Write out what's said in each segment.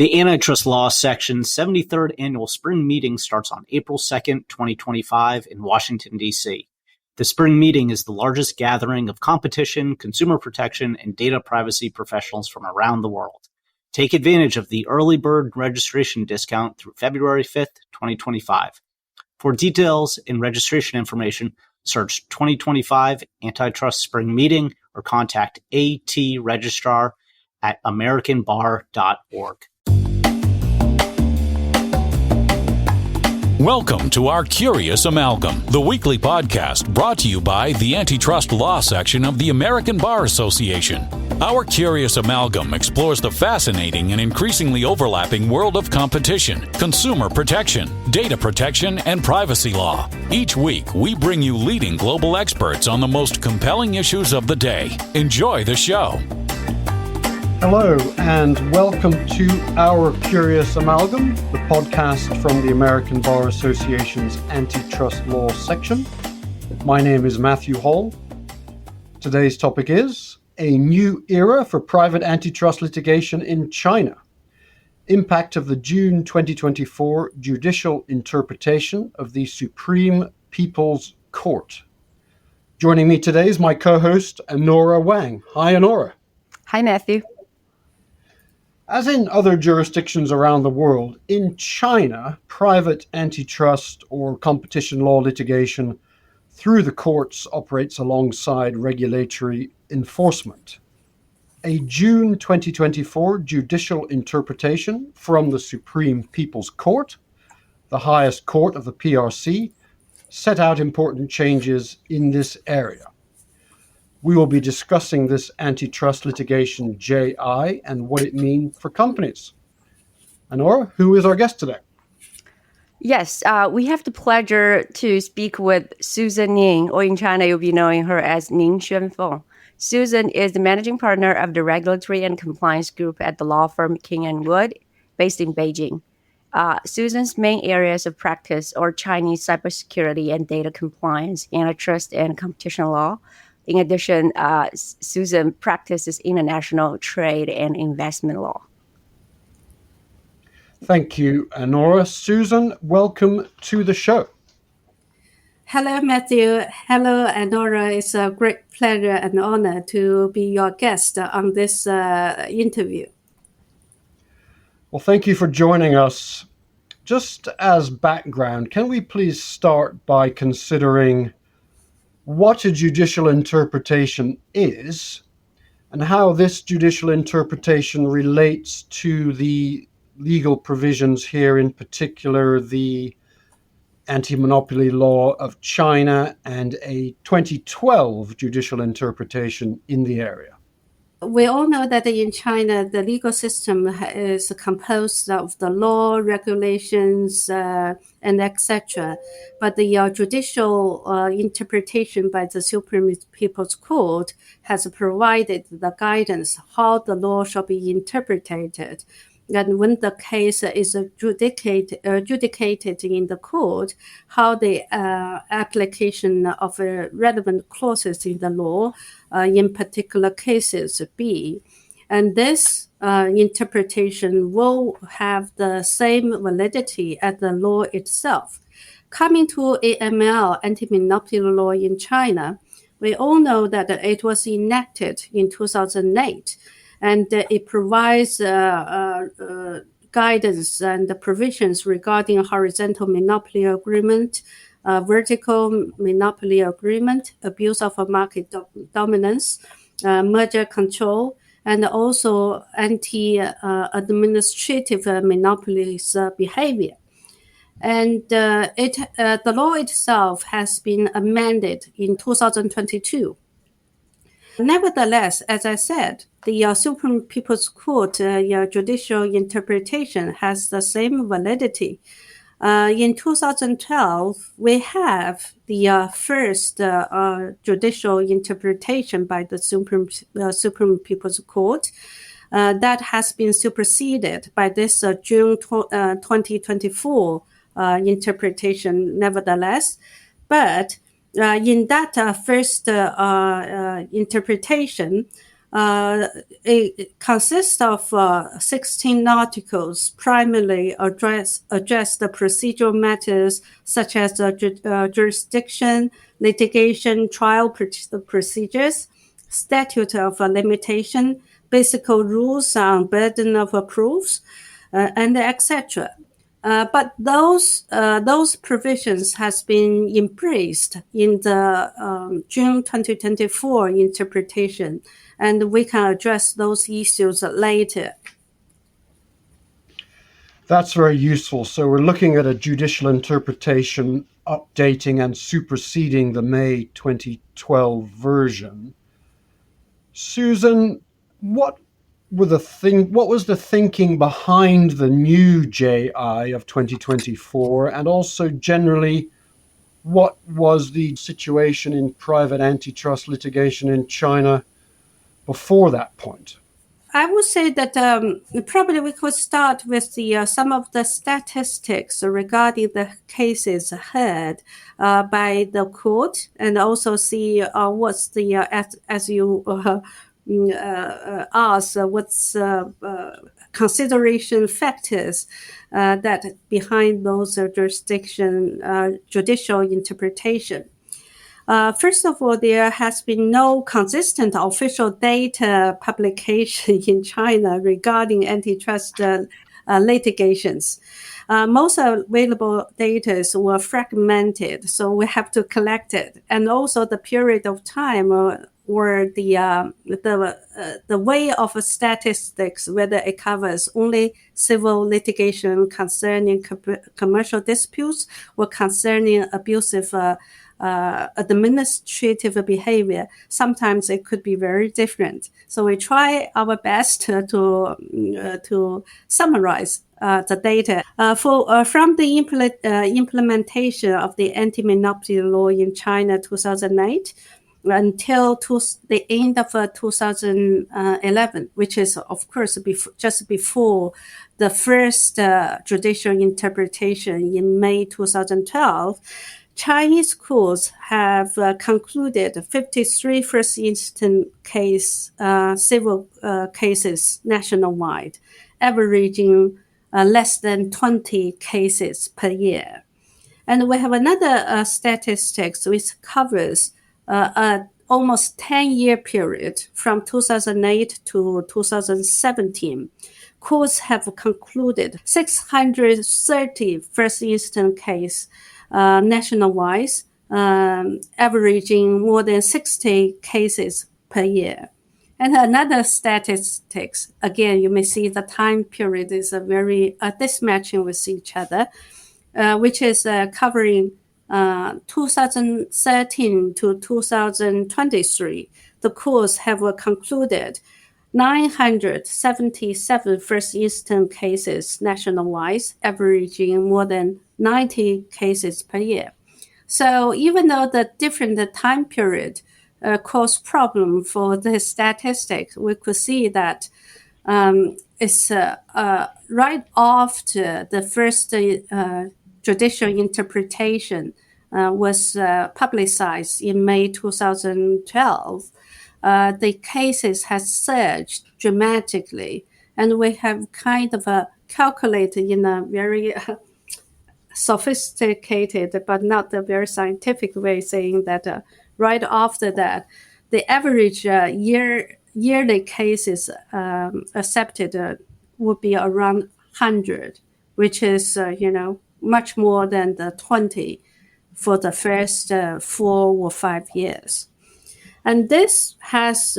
The Antitrust Law Section's 73rd Annual Spring Meeting starts on April 2nd, 2025 in Washington, D.C. The spring meeting is the largest gathering of competition, consumer protection, and data privacy professionals from around the world. Take advantage of the early bird registration discount through February 5th, 2025. For details and registration information, search 2025 Antitrust Spring Meeting or contact AT Registrar at americanbar.org. Welcome to our Curious Amalgam, the weekly podcast brought to you by the Antitrust Law Section of the American Bar Association. Our Curious Amalgam explores the fascinating and increasingly overlapping world of competition, consumer protection, data protection, and privacy law. Each week, we bring you leading global experts on the most compelling issues of the day. Enjoy the show. Hello, and welcome to our Curious Amalgam, the podcast from the American Bar Association's Antitrust Law Section. My name is Matthew Hall. Today's topic is a new era for private antitrust litigation in China. Impact of the June 2024 judicial interpretation of the Supreme People's Court. Joining me today is my co-host, Anora Wang. Hi, Anora. Hi, Matthew. As in other jurisdictions around the world, in China, private antitrust or competition law litigation through the courts operates alongside regulatory enforcement. A June 2024 judicial interpretation from the Supreme People's Court, the highest court of the PRC, set out important changes in this area. We will be discussing this antitrust litigation JI and what it means for companies. Anora, who is our guest today? Yes, we have the pleasure to speak with Susan Ning, or in China you'll be knowing her as Ning Xuanfeng. Susan is the managing partner of the Regulatory and Compliance Group at the law firm King Wood, based in Beijing. Susan's main areas of practice are Chinese cybersecurity and data compliance, antitrust and competition law. In addition, Susan practices international trade and investment law. Thank you, Anora. Susan, welcome to the show. Hello, Matthew. Hello, Anora. It's a great pleasure and honor to be your guest on this interview. Well, thank you for joining us. Just as background, can we please start by considering what a judicial interpretation is and how this judicial interpretation relates to the legal provisions here, in particular the anti-monopoly law of China and a 2012 judicial interpretation in the area. We all know that in China, the legal system is composed of the law, regulations, and etc. But the judicial interpretation by the Supreme People's Court has provided the guidance how the law shall be interpreted. And when the case is adjudicated in the court, how the application of relevant clauses in the law in particular cases be. And this interpretation will have the same validity as the law itself. Coming to AML, anti-monopoly law in China, we all know that it was enacted in 2008. And it provides guidance and the provisions regarding horizontal monopoly agreement, vertical monopoly agreement, abuse of market dominance, merger control, and also anti-administrative monopolies behavior. And the law itself has been amended in 2022. Nevertheless, as I said, the Supreme People's Court judicial interpretation has the same validity. In 2012, we have the first judicial interpretation by the Supreme People's Court that has been superseded by this June 2024 interpretation nevertheless. But in that first interpretation, it consists of 16 articles, primarily address the procedural matters such as jurisdiction, litigation, trial procedures, statute of limitation, basic rules on burden of proofs, and etc. But those provisions has been embraced in the June 2024 interpretation, and we can address those issues later. That's very useful. So we're looking at a judicial interpretation updating and superseding the May 2012 version. Susan, what was the thinking behind the new JI of 2024, and also generally, what was the situation in private antitrust litigation in China before that point? I would say that probably we could start with the some of the statistics regarding the cases heard by the court, and also see what's the as you asked, what's consideration factors that behind those judicial interpretation. First of all, there has been no consistent official data publication in China regarding antitrust litigations. Most available data were fragmented, so we have to collect it. And also the period of time or the way of statistics, whether it covers only civil litigation concerning commercial disputes or concerning abusive administrative behavior. Sometimes it could be very different. So we try our best to summarize the data. From the implementation of the anti-monopoly law in China 2008 until the end of 2011, which is, of course, just before the first judicial interpretation in May 2012, Chinese courts have concluded 53 first instance civil cases nationwide, averaging less than 20 cases per year. And we have another statistics which covers almost 10-year period from 2008 to 2017. Courts have concluded 630 first instance case nationwide, averaging more than 60 cases per year. And another statistics, again, you may see the time period is very mismatching with each other, which is covering 2013 to 2023. The courts have concluded 977 first instance cases nationwide, averaging more than 90 cases per year. So even though the different time period cause problem for the statistics, we could see that it's right after the first judicial interpretation was publicized in May 2012, the cases has surged dramatically, and we have kind of calculated in a very sophisticated but not a very scientific way, saying that right after that, the average yearly cases accepted would be around 100, which is much more than the 20 for the first 4 or 5 years. And this has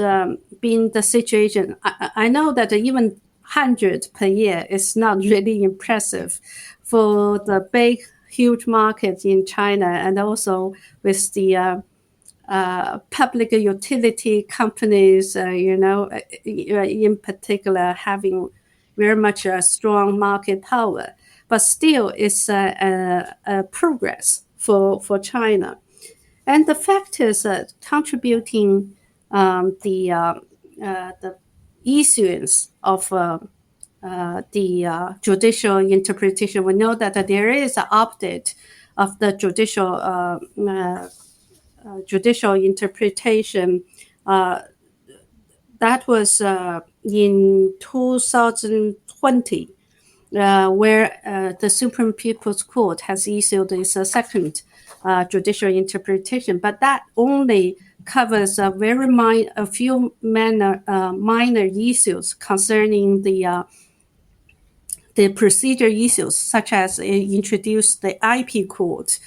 been the situation. I know that even 100 per year is not really impressive for the big, huge market in China, and also with the public utility companies, in particular, having very much a strong market power. But still, it's a progress for China. And the factors contributing the issuance of the judicial interpretation, we know that there is an update of the judicial interpretation. The that was in 2020, where the Supreme People's Court has issued its second judicial interpretation, but that only covers a few minor issues concerning the procedure issues, such as introduce the IP court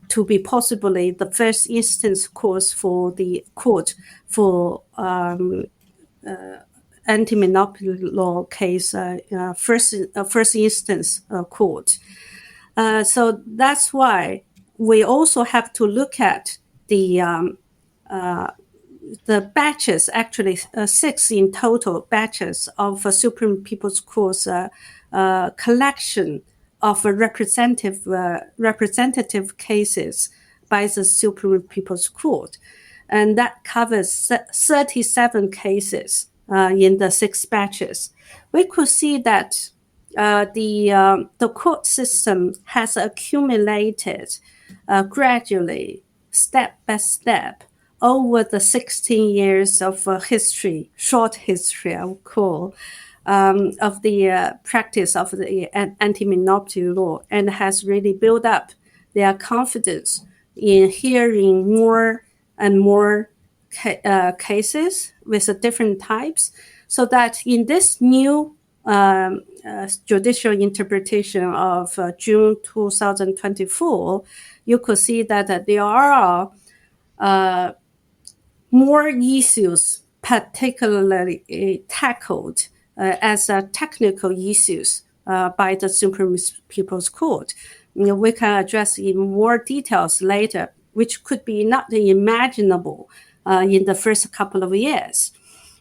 to be possibly the first instance course for the court for anti-monopoly law case, first instance court. So that's why we also have to look at the batches, actually 6 in total batches of Supreme People's Court's collection of representative cases by the Supreme People's Court. And that covers 37 cases in the 6 batches. We could see that the court system has accumulated gradually, step by step, over the 16 years of history, short history, I would call, of the practice of the anti-monopoly law, and has really built up their confidence in hearing more and more cases with different types, so that in this new judicial interpretation of June 2024, you could see that there are more issues particularly tackled as technical issues by the Supreme People's Court. We can address in more details later, which could be not imaginable in the first couple of years.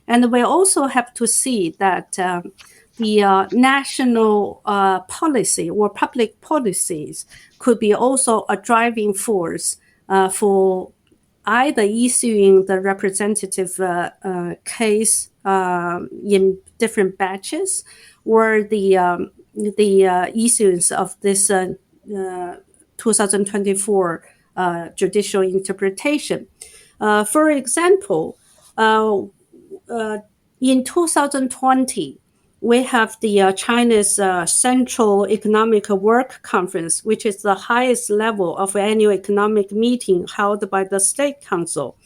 And we also have to see that the national policy or public policies could be also a driving force for either issuing the representative case in different batches, or the issuance of this 2024 judicial interpretation. For example, in 2020, we have the China's Central Economic Work Conference, which is the highest level of annual economic meeting held by the State Council.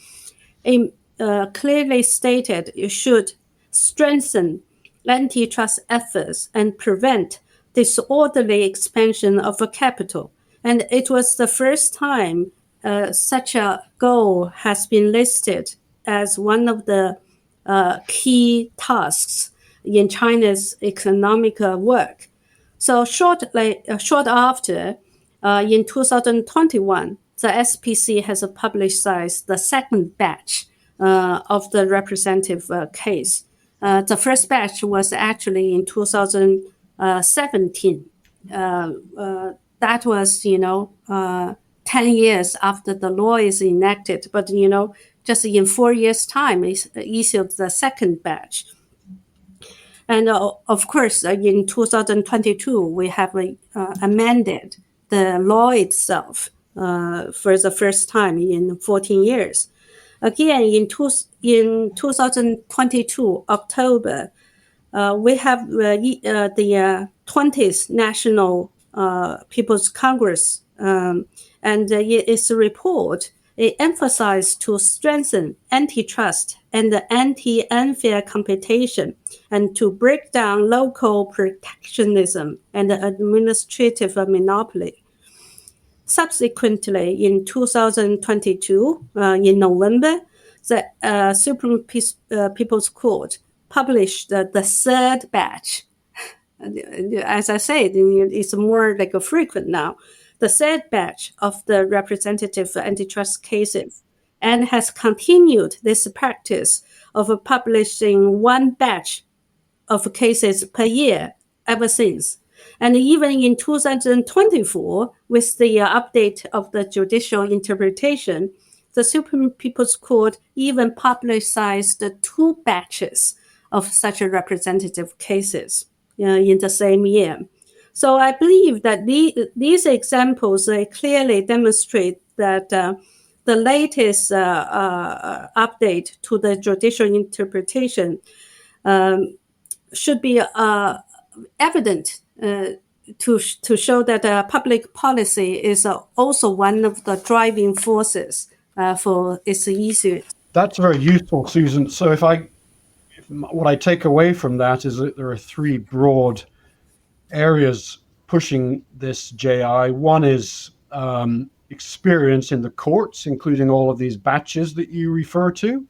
It clearly stated it should strengthen antitrust efforts and prevent disorderly expansion of capital. And it was the first time such a goal has been listed as one of the key tasks in China's economic work. So short after, in 2021, the SPC has publicized the second batch of the representative case. The first batch was actually in 2017. That was, 10 years after the law is enacted, but, just in 4 years' time, it issued the second batch. And of course, in 2022, we have amended the law itself for the first time in 14 years. Again, in 2022, October, we have the 20th National People's Congress, and its report. It emphasized to strengthen antitrust and anti-unfair competition, and to break down local protectionism and administrative monopoly. Subsequently, in 2022, in November, the Supreme People's Court published the third batch. As I said, it's more like a frequent now. The third batch of the representative antitrust cases, and has continued this practice of publishing one batch of cases per year ever since. And even in 2024, with the update of the judicial interpretation, the Supreme People's Court even publicized 2 batches of such representative cases in the same year. So I believe that these examples clearly demonstrate that the latest update to the judicial interpretation should be evident to show that public policy is also one of the driving forces for its issue. That's very useful, Susan. So what I take away from that is that there are three broad areas pushing this JI. One is experience in the courts, including all of these batches that you refer to.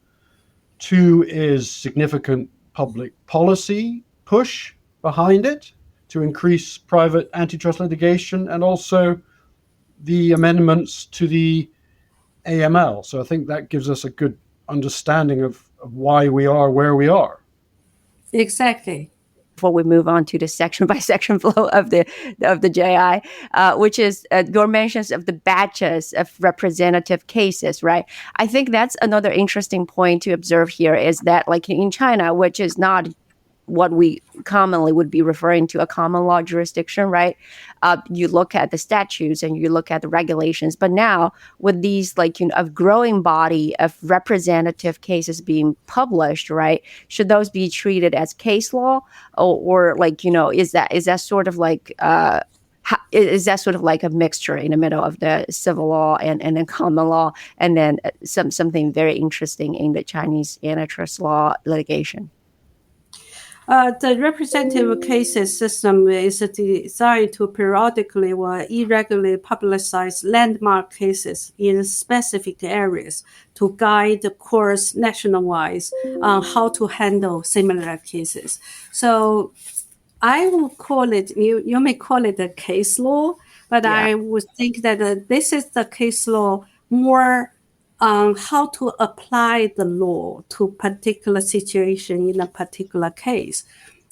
Two is significant public policy push behind it to increase private antitrust litigation, and also the amendments to the AML. So I think that gives us a good understanding of why we are where we are. Exactly. Before we move on to the section by section flow of the JI, which is your mentions of the batches of representative cases, right? I think that's another interesting point to observe here is that, like in China, which is not what we commonly would be referring to a common law jurisdiction, right? You look at the statutes and you look at the regulations, but now with these a growing body of representative cases being published, right? Should those be treated as case law, or is that sort of like is that sort of like a mixture in the middle of the civil law and then common law, and then something very interesting in the Chinese antitrust law litigation? The representative cases system is designed to periodically or irregularly publicize landmark cases in specific areas to guide the courts nationwide on how to handle similar cases. So I will call it, you may call it a case law, but yeah. I would think that this is the case law more on how to apply the law to a particular situation in a particular case.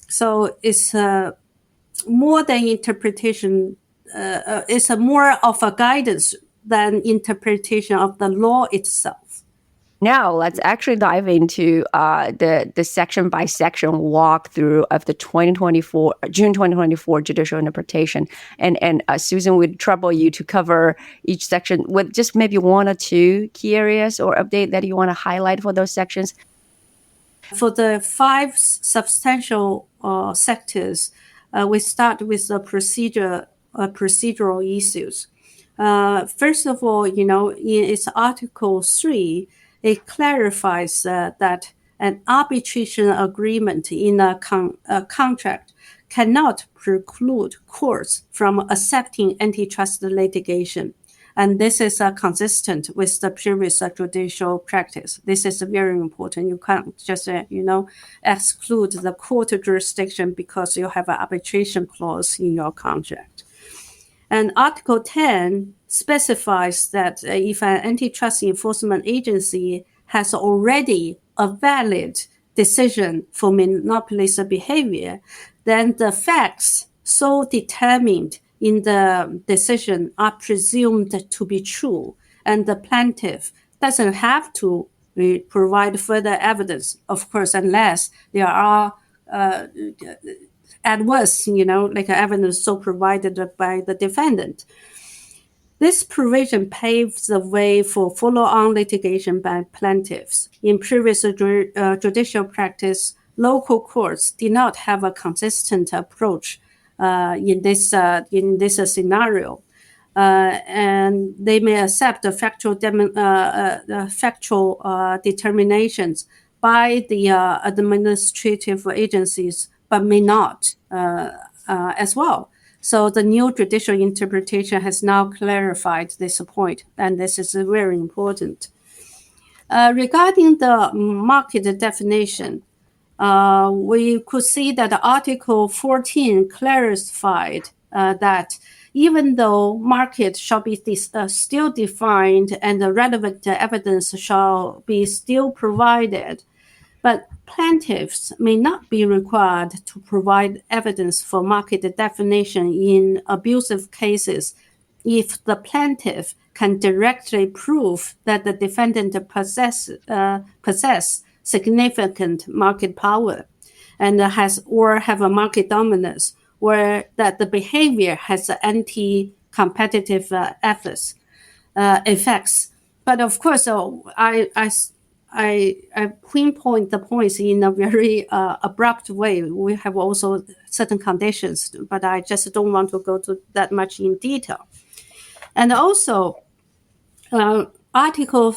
So it's more than interpretation, it's more of a guidance than interpretation of the law itself. Now let's actually dive into the section by section walkthrough of the June 2024 judicial interpretation. And Susan, would trouble you to cover each section with just maybe one or two key areas or update that you want to highlight for those sections? For the 5 substantial sectors, we start with the procedural issues. First of all, in its Article 3, it clarifies that an arbitration agreement in a contract cannot preclude courts from accepting antitrust litigation. And this is consistent with the previous judicial practice. This is very important. You can't just, exclude the court jurisdiction because you have an arbitration clause in your contract. And Article 10 specifies that if an antitrust enforcement agency has already a valid decision for monopolist behavior, then the facts so determined in the decision are presumed to be true, and the plaintiff doesn't have to provide further evidence, of course, unless there are adverse, evidence so provided by the defendant. This provision paves the way for follow-on litigation by plaintiffs. In previous judicial practice, local courts did not have a consistent approach in this scenario, and they may accept the factual determinations by the administrative agencies, but may not as well. So the new judicial interpretation has now clarified this point, and this is very important. Regarding the market definition, we could see that Article 14 clarified that even though market shall be still defined and the relevant evidence shall be still provided, but plaintiffs may not be required to provide evidence for market definition in abusive cases if the plaintiff can directly prove that the defendant possess significant market power and have a market dominance, or that the behavior has anti-competitive effects. But of course, I pinpoint the points in a very abrupt way. We have also certain conditions, but I just don't want to go to that much in detail. And also, Article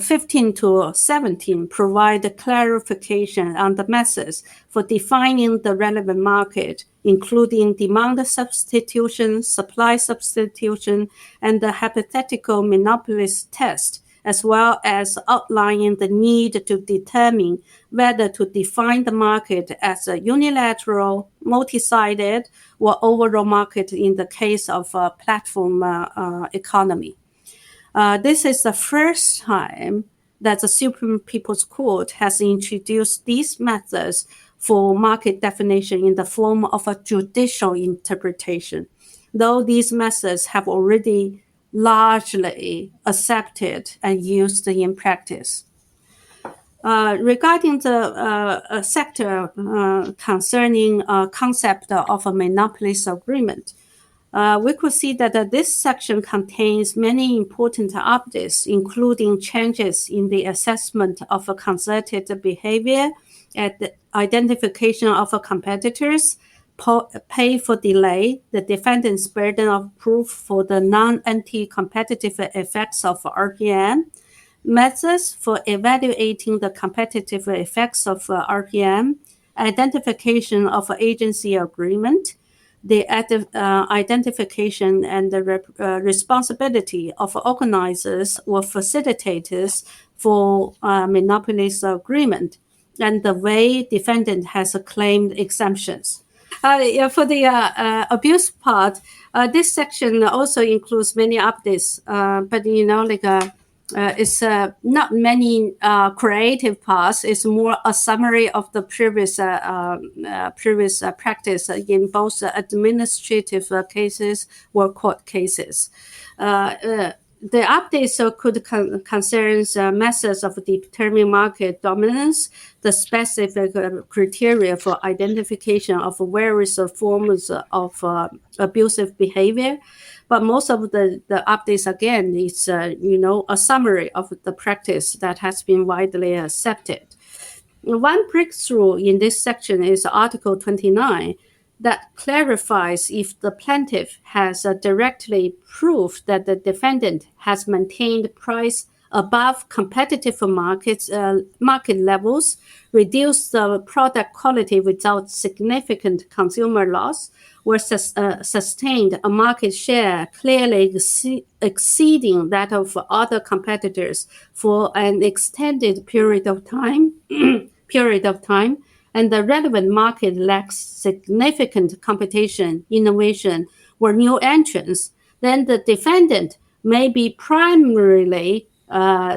15 to 17 provide clarification on the methods for defining the relevant market, including demand substitution, supply substitution, and the hypothetical monopolist test, as well as outlining the need to determine whether to define the market as a unilateral, multi-sided, or overall market in the case of a platform economy. This is the first time that the Supreme People's Court has introduced these methods for market definition in the form of a judicial interpretation, though these methods have already largely accepted and used in practice. Regarding the sector concerning concept of a monopolist agreement, we could see that this section contains many important updates, including changes in the assessment of a concerted behavior and the identification of competitors, pay for delay, the defendant's burden of proof for the non-anti-competitive effects of RPM, methods for evaluating the competitive effects of RPM, identification of agency agreement, the identification and the responsibility of organizers or facilitators for monopolist agreement, and the way defendant has claimed exemptions. For the abuse part, this section also includes many updates, but it's not many creative parts. It's more a summary of the previous practice in both administrative cases or court cases. The updates could concern methods of determining market dominance, the specific criteria for identification of various forms of abusive behavior. But most of the updates, again, is a summary of the practice that has been widely accepted. One breakthrough in this section is Article 29, that clarifies if the plaintiff has directly proved that the defendant has maintained price above competitive market levels, reduced the product quality without significant consumer loss, or sustained a market share clearly exceeding that of other competitors for an extended period of time, and the relevant market lacks significant competition, innovation, or new entrants, then the defendant may be primarily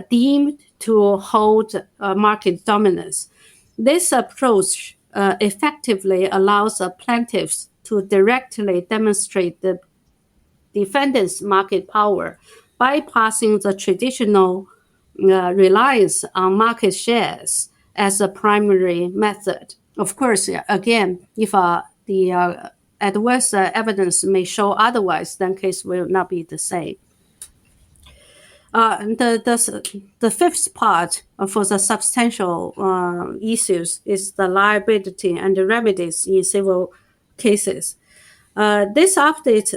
deemed to hold market dominance. This approach effectively allows plaintiffs to directly demonstrate the defendant's market power, bypassing the traditional reliance on market shares as a primary method. Of course, again, if the adverse evidence may show otherwise, then case will not be the same. The fifth part for the substantial issues is the liability and the remedies in civil cases. This update,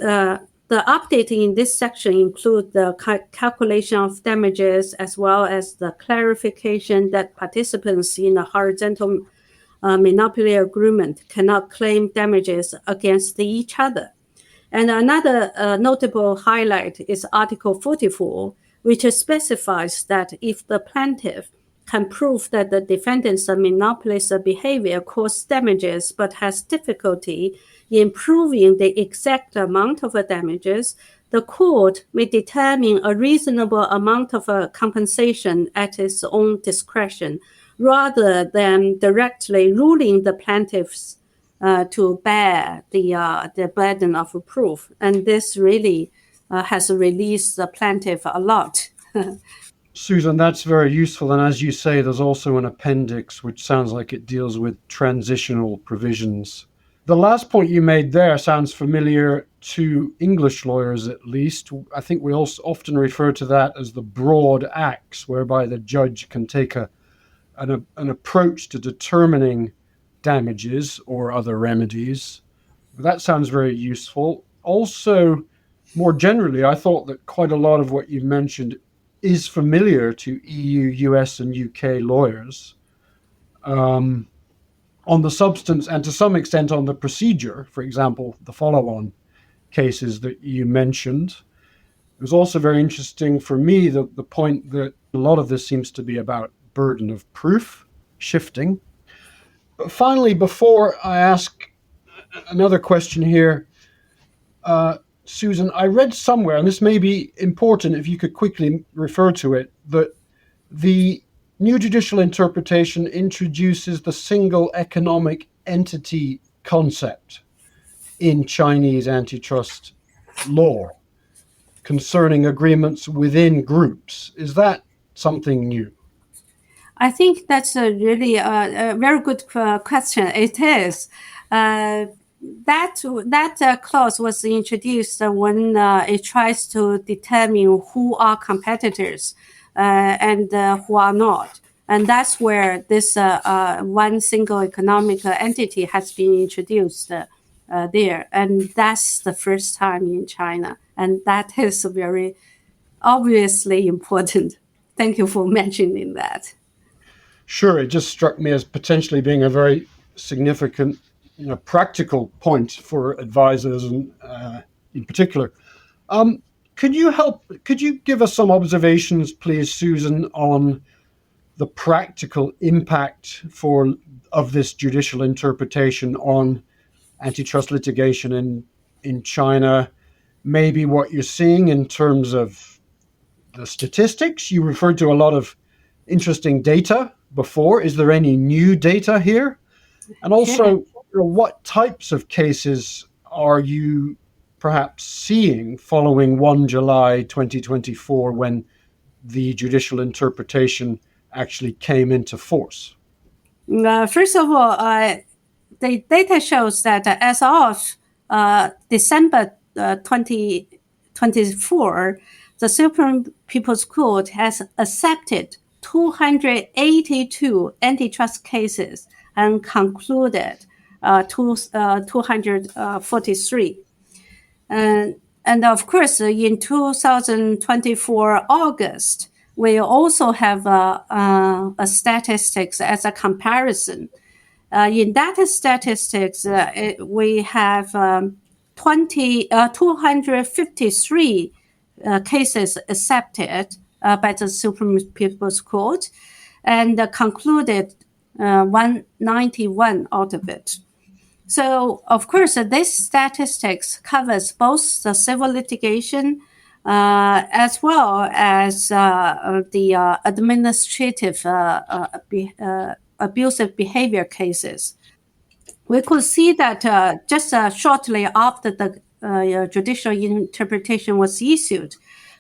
the update in this section include the calculation of damages, as well as the clarification that participants in a horizontal monopoly agreement cannot claim damages against each other. And another notable highlight is Article 44, which specifies that if the plaintiff can prove that the defendant's monopolist's behavior caused damages but has difficulty in proving the exact amount of damages, the court may determine a reasonable amount of compensation at its own discretion, rather than directly ruling the plaintiffs to bear the burden of proof. And this really has released the plaintiff a lot. Susan, that's very useful. And as you say, there's also an appendix which sounds like it deals with transitional provisions The last point you made there sounds familiar to English lawyers, at least. I think we also often refer to that as the broad axe, whereby the judge can take an approach to determining damages or other remedies. That sounds very useful. Also, more generally, I thought that quite a lot of what you mentioned is familiar to EU, US, and UK lawyers. On the substance and to some extent on the procedure, for example, the follow-on cases that you mentioned. It was also very interesting for me the point that a lot of this seems to be about burden of proof shifting. But finally, before I ask another question here, Susan, I read somewhere, and this may be important if you could quickly refer to it, that the new judicial interpretation introduces the single economic entity concept in Chinese antitrust law concerning agreements within groups. Is that something new? I think that's a really a very good question. It is. That clause was introduced when it tries to determine who are competitors and who are not. And that's where this one single economic entity has been introduced there. And that's the first time in China. And that is very obviously important. Thank you for mentioning that. Sure, it just struck me as potentially being a very significant, practical point for advisors, and in particular. Could you give us some observations, please, Susan, on the practical impact of this judicial interpretation on antitrust litigation in China? Maybe what you're seeing in terms of the statistics. You referred to a lot of interesting data before. Is there any new data here? And also, what types of cases are you perhaps seeing following 1 July 2024 when the judicial interpretation actually came into force? First of all, the data shows that as of December 2024, the Supreme People's Court has accepted 282 antitrust cases and concluded 243. And of course, in 2024 August, we also have a statistics as a comparison. In that statistics, we have 253 cases accepted by the Supreme People's Court and concluded 191 out of it. So, of course, this statistics covers both the civil litigation as well as the administrative abusive behavior cases. We could see that just shortly after the judicial interpretation was issued,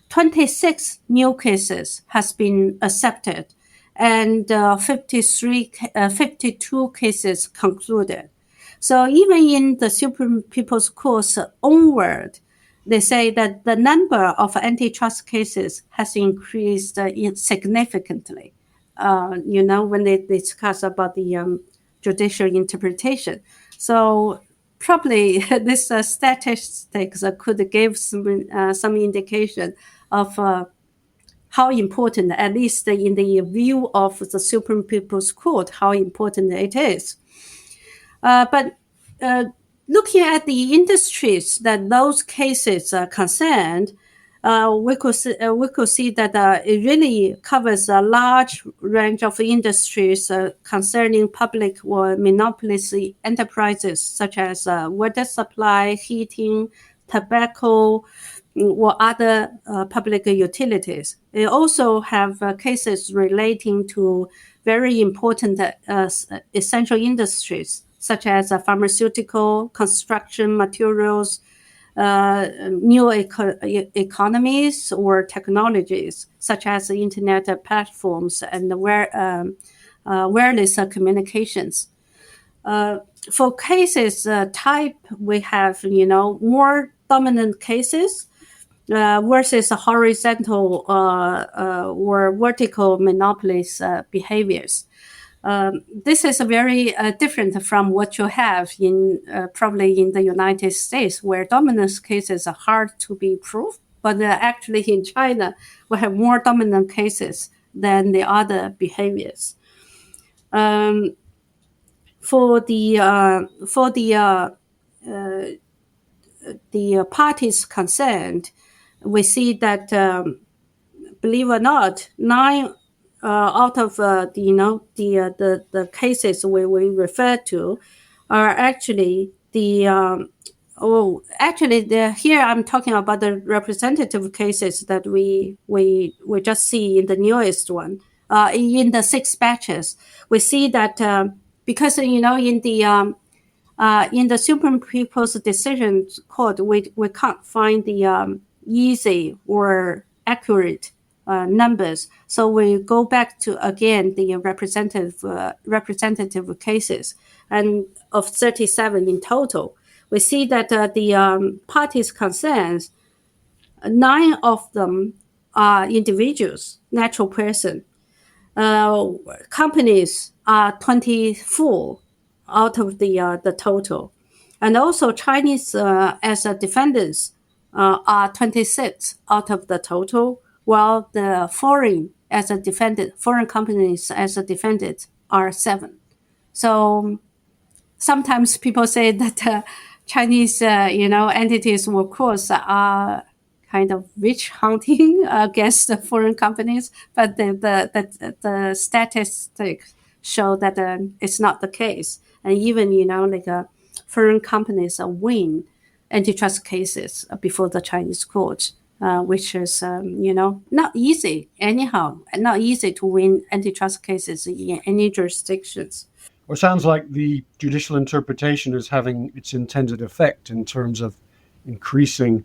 26 new cases has been accepted and 52 cases concluded. So even in the Supreme People's Court's own word, they say that the number of antitrust cases has increased significantly, when they discuss about the judicial interpretation. So probably this statistics could give some indication of how important, at least in the view of the Supreme People's Court, how important it is. But looking at the industries that those cases are concerned, we could see that it really covers a large range of industries concerning public or monopoly enterprises such as water supply, heating, tobacco, or other public utilities. They also have cases relating to very important essential industries such as pharmaceutical, construction materials, new economies or technologies such as internet platforms and wireless communications. For cases type, we have, more dominant cases versus horizontal or vertical monopolies behaviors. This is very different from what you have in probably in the United States, where dominance cases are hard to be proved. But actually in China, we have more dominant cases than the other behaviors. For the parties concerned, we see that, believe it or not, 9 out of the cases we refer to are actually here I'm talking about the representative cases that we just see in the newest one. In the 6 batches, we see that because in the Supreme People's Decision Court, we can't find the easy or accurate numbers. So we go back to, again, the representative cases, and of 37 in total. We see that the parties concerned, 9 of them are individuals, natural person. Companies are 24 out of the total. And also Chinese as a defendants are 26 out of the total, while the foreign companies as a defendant are 7. So sometimes people say that Chinese, entities, of course, are kind of witch hunting against the foreign companies, but the statistics show that it's not the case. And even, foreign companies win antitrust cases before the Chinese courts, which is, not easy anyhow, and not easy to win antitrust cases in any jurisdictions. Well, it sounds like the judicial interpretation is having its intended effect in terms of increasing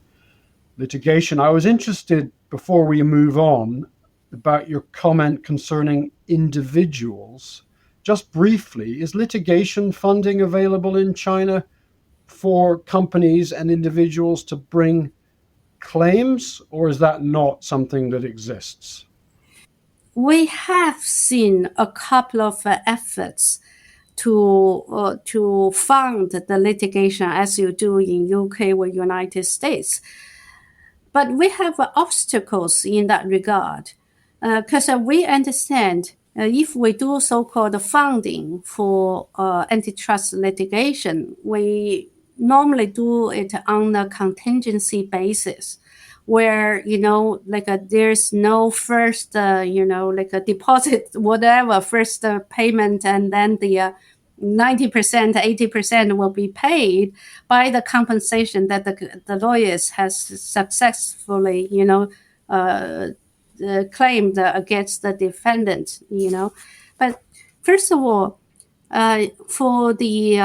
litigation. I was interested, before we move on, about your comment concerning individuals. Just briefly, is litigation funding available in China for companies and individuals to bring claims, or is that not something that exists? We have seen a couple of efforts to fund the litigation, as you do in UK or United States. But we have obstacles in that regard, because we understand if we do so-called funding for antitrust litigation, we normally do it on a contingency basis, where, there's no first, a deposit, whatever, first payment, and then the 90%, 80% will be paid by the compensation that the lawyers has successfully, claimed against the defendant, But first of all, for the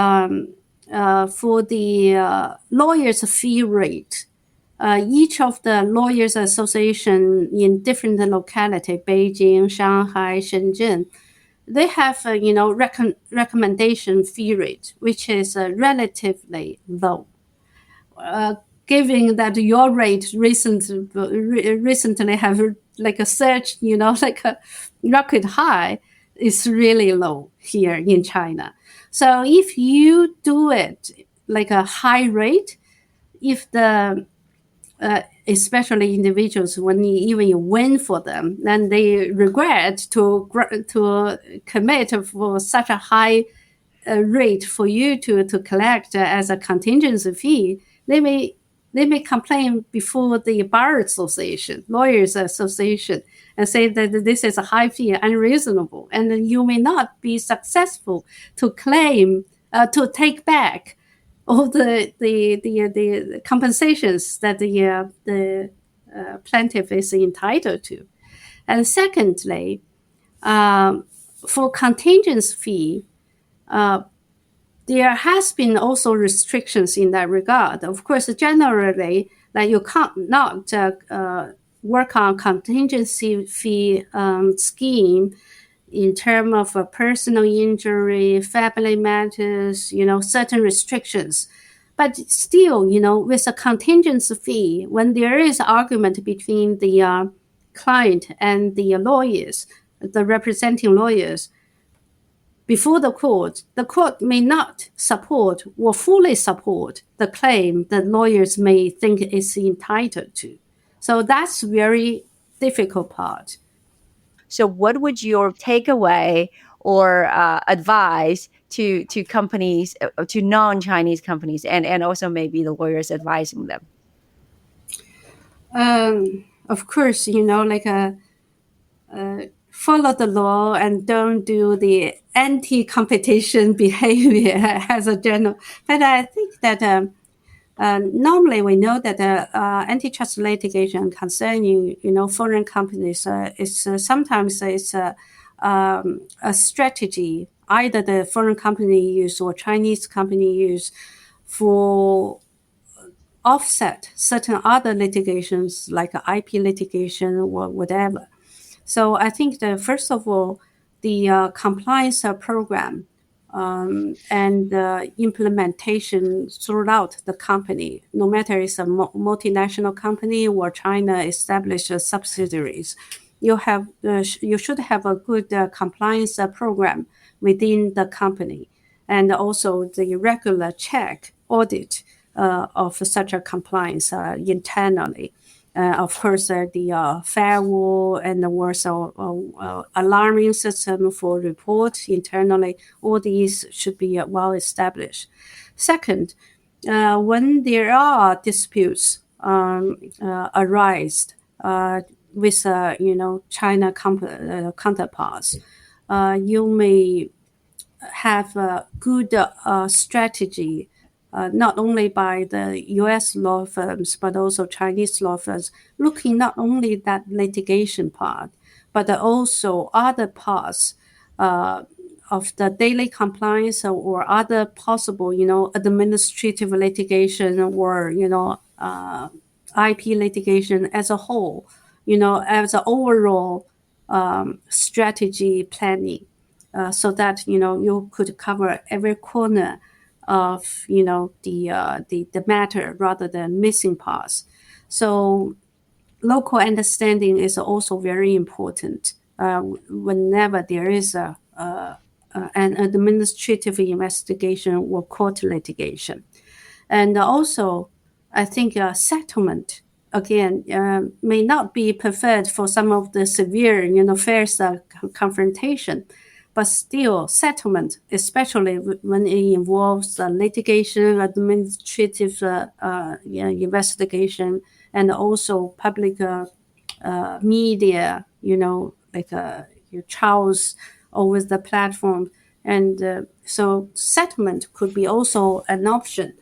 lawyers' fee rate, each of the lawyers' association in different locality, Beijing, Shanghai, Shenzhen, they have recommendation fee rate, which is relatively low. Given that your rate recently have like a surge, like a rocket high, is really low here in China. So if you do it like a high rate, if the especially individuals, when you win for them, then they regret to commit for such a high rate for you to collect as a contingency fee. They may complain before the bar association, lawyers association, and say that this is a high fee, unreasonable, and you may not be successful to claim to take back all the compensations that the plaintiff is entitled to. And secondly, for contingency fee, there has been also restrictions in that regard. Of course, generally, like you can't work on contingency fee scheme in terms of personal injury, family matters, certain restrictions. But still, with a contingency fee, when there is argument between the client and the lawyers, the representing lawyers, before the court may not support or fully support the claim that lawyers may think is entitled to. So that's very difficult part. So what would your takeaway or advice to companies, to non-Chinese companies, and also maybe the lawyers advising them? Of course, follow the law and don't do the anti-competition behavior as a general. But I think that normally we know that antitrust litigation concerning foreign companies is sometimes it's a strategy either the foreign company use or Chinese company use for offset certain other litigations like IP litigation or whatever. So I think that first of all, the compliance program and implementation throughout the company, no matter it's a multinational company or China established subsidiaries, you should have a good compliance program within the company, and also the regular check audit of such a compliance internally. Of course, the firewall and also alarming system for report internally, all these should be well established. Second, when there are disputes arise with China counterparts, you may have a good strategy. Not only by the U.S. law firms, but also Chinese law firms, looking not only that litigation part, but also other parts of the daily compliance or other possible, administrative litigation or, IP litigation as a whole, as an overall strategy planning, so that, you could cover every corner of the matter rather than missing parts. So local understanding is also very important whenever there is an administrative investigation or court litigation. And also, I think settlement again may not be preferred for some of the severe fierce confrontation. But still, settlement, especially when it involves litigation, administrative investigation, and also public media, your trials over the platform. And so settlement could be also an option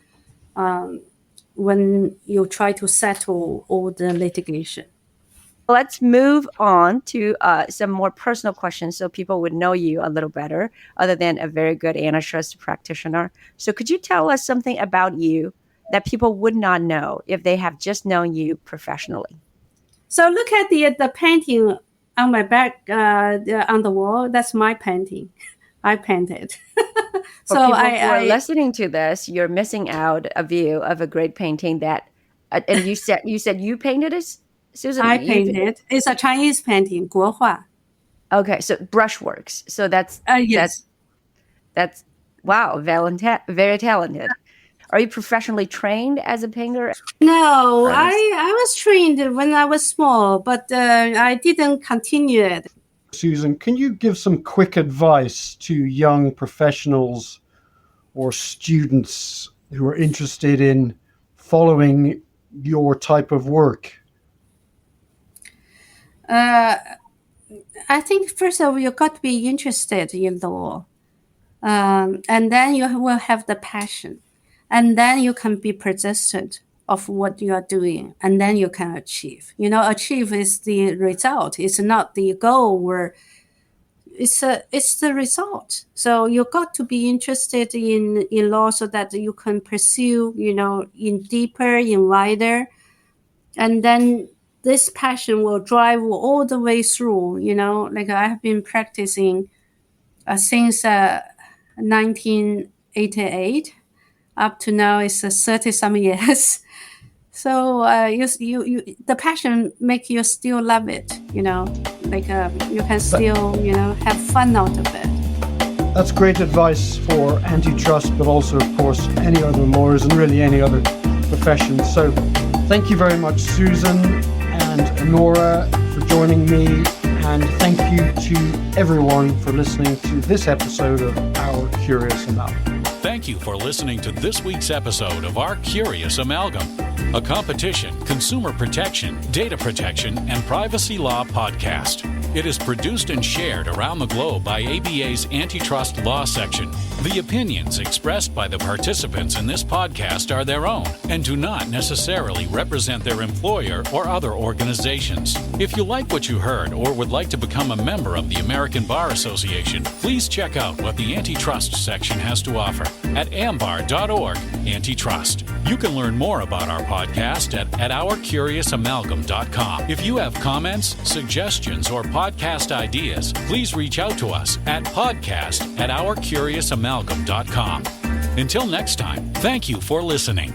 when you try to settle all the litigation. Let's move on to some more personal questions so people would know you a little better, other than a very good antitrust practitioner. So could you tell us something about you that people would not know if they have just known you professionally? So look at the painting on my back on the wall. That's my painting. I painted. For people who are listening to this, you're missing out a view of a great painting that, and you said you painted it? Susan, I painted. It's a Chinese painting, 国画. Okay, so brushworks. So that's yes. That's wow, very talented. Are you professionally trained as a painter? No, I was trained when I was small, but I didn't continue it. Susan, can you give some quick advice to young professionals or students who are interested in following your type of work? I think first of all, you got to be interested in the law, and then you will have the passion, and then you can be persistent of what you are doing, and then you can achieve. Achieve is the result. It's not the goal, or it's the result. So you got to be interested in law so that you can pursue, in deeper, in wider, and then this passion will drive all the way through. Like I have been practicing since 1988 up to now. It's 30-some years. So the passion make you still love it. Like you can still have fun out of it. That's great advice for antitrust, but also, of course, any other lawyers and really any other profession. So thank you very much, Susan and Anora, for joining me. And thank you to everyone for listening to this episode of Our Curious Amalgam. Thank you for listening to this week's episode of Our Curious Amalgam, a competition, consumer protection, data protection, and privacy law podcast. It is produced and shared around the globe by ABA's Antitrust Law Section. The opinions expressed by the participants in this podcast are their own and do not necessarily represent their employer or other organizations. If you like what you heard or would like to become a member of the American Bar Association, please check out what the Antitrust section has to offer at ambar.org/antitrust. You can learn more about our podcast at ourcuriousamalgam.com. If you have comments, suggestions, or podcast ideas, please reach out to us at podcast@ourcuriousamalgam.com. Until next time, thank you for listening.